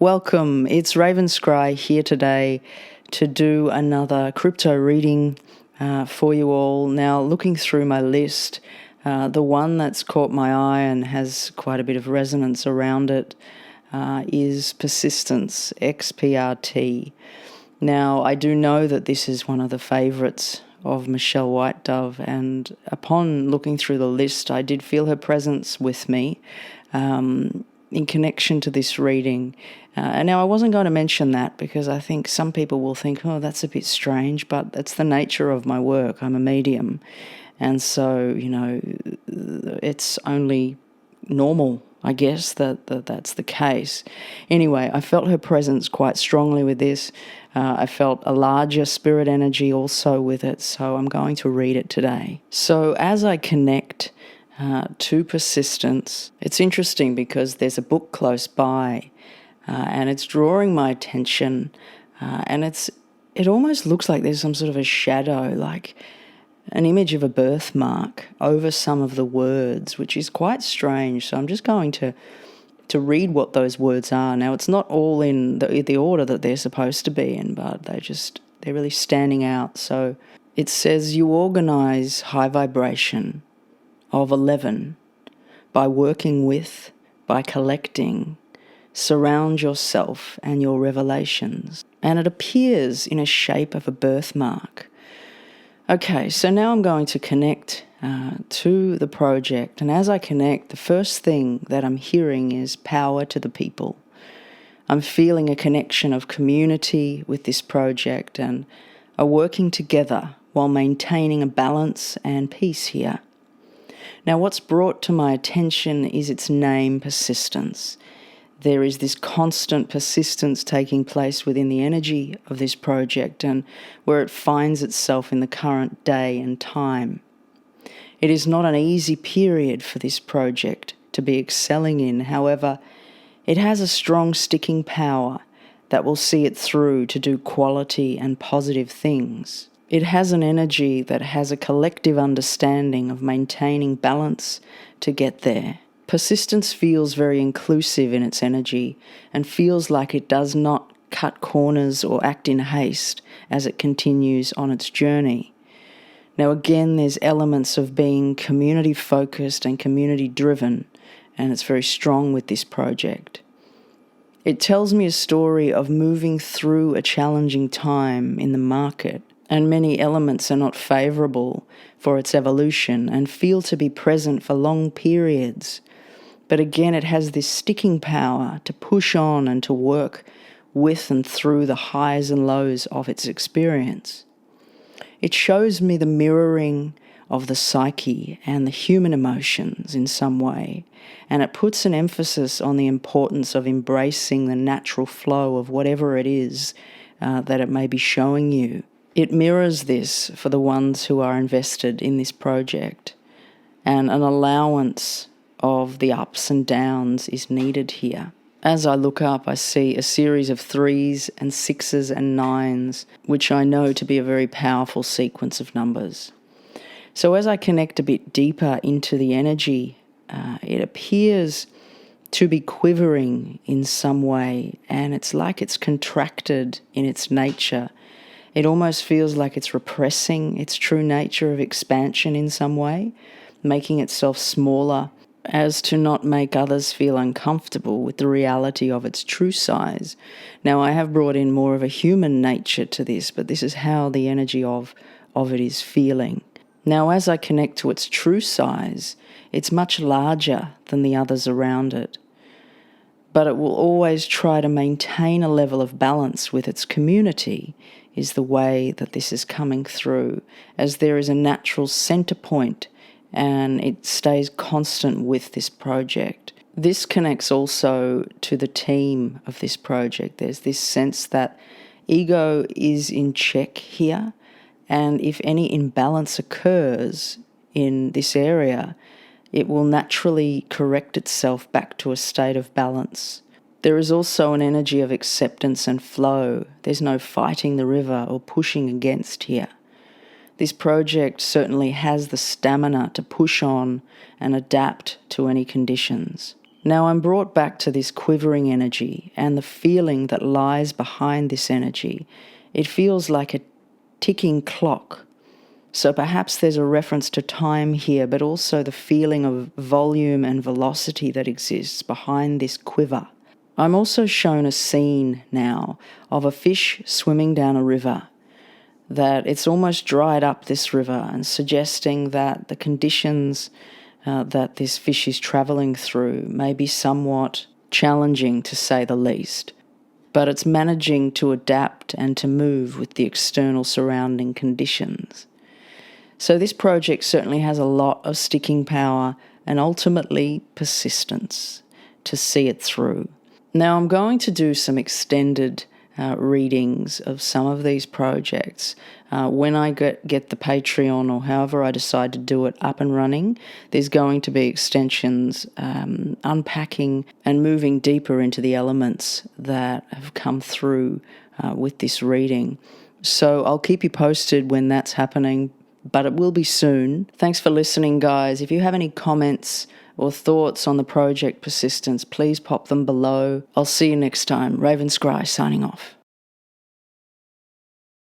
Welcome, it's Raven Scry here today to do another crypto reading for you all. Now, looking through my list, the one that's caught my eye and has quite a bit of resonance around it is Persistence, Xprt. Now, I do know that this is one of the favourites of Michelle White Dove, and upon looking through the list, I did feel her presence with me in connection to this reading. And now I wasn't going to mention that because I think some people will think, oh, that's a bit strange, but that's the nature of my work. I'm a medium. And so, it's only normal, I guess, that's the case. Anyway, I felt her presence quite strongly with this. I felt a larger spirit energy also with it, so I'm going to read it today. So as I connect to Persistence, it's interesting because there's a book close by and it's drawing my attention and it almost looks like there's some sort of a shadow, like an image of a birthmark over some of the words, which is quite strange. So I'm just going to read what those words are. Now, it's not all in the order that they're supposed to be in, but they're really standing out. So it says, you organize high vibration of 11 by working with, by collecting, surround yourself and your revelations. And it appears in a shape of a birthmark. Okay, so now I'm going to connect to the project. And as I connect, the first thing that I'm hearing is power to the people. I'm feeling a connection of community with this project and are working together while maintaining a balance and peace here. Now, what's brought to my attention is its name, Persistence. There is this constant persistence taking place within the energy of this project and where it finds itself in the current day and time. It is not an easy period for this project to be excelling in. However, it has a strong sticking power that will see it through to do quality and positive things. It has an energy that has a collective understanding of maintaining balance to get there. Persistence feels very inclusive in its energy and feels like it does not cut corners or act in haste as it continues on its journey. Now again, there's elements of being community focused and community driven, and it's very strong with this project. It tells me a story of moving through a challenging time in the market, and many elements are not favourable for its evolution and feel to be present for long periods. But again, it has this sticking power to push on and to work with and through the highs and lows of its experience. It shows me the mirroring of the psyche and the human emotions in some way, and it puts an emphasis on the importance of embracing the natural flow of whatever it is that it may be showing you. It mirrors this for the ones who are invested in this project, and an allowance of the ups and downs is needed here. As I look up, I see a series of 3s and 6s and 9s, which I know to be a very powerful sequence of numbers. So as I connect a bit deeper into the energy, it appears to be quivering in some way, and it's like it's contracted in its nature. It almost feels like it's repressing its true nature of expansion in some way, making itself smaller, as to not make others feel uncomfortable with the reality of its true size. Now, I have brought in more of a human nature to this, but this is how the energy of it is feeling. Now, as I connect to its true size, it's much larger than the others around it. But it will always try to maintain a level of balance with its community, is the way that this is coming through, as there is a natural centre point and it stays constant with this project. This connects also to the team of this project. There's this sense that ego is in check here, and if any imbalance occurs in this area, it will naturally correct itself back to a state of balance. There is also an energy of acceptance and flow. There's no fighting the river or pushing against here. This project certainly has the stamina to push on and adapt to any conditions. Now I'm brought back to this quivering energy and the feeling that lies behind this energy. It feels like a ticking clock. So perhaps there's a reference to time here, but also the feeling of volume and velocity that exists behind this quiver. I'm also shown a scene now of a fish swimming down a river, that it's almost dried up, this river, and suggesting that the conditions that this fish is travelling through may be somewhat challenging, to say the least. But it's managing to adapt and to move with the external surrounding conditions. So this project certainly has a lot of sticking power and ultimately persistence to see it through. Now I'm going to do some extended readings of some of these projects. When I get the Patreon, or however I decide to do it, up and running, there's going to be extensions unpacking and moving deeper into the elements that have come through with this reading. So I'll keep you posted when that's happening, but it will be soon. Thanks for listening, guys. If you have any comments or thoughts on the project Persistence, please pop them below. I'll see you next time. Raven Scry signing off.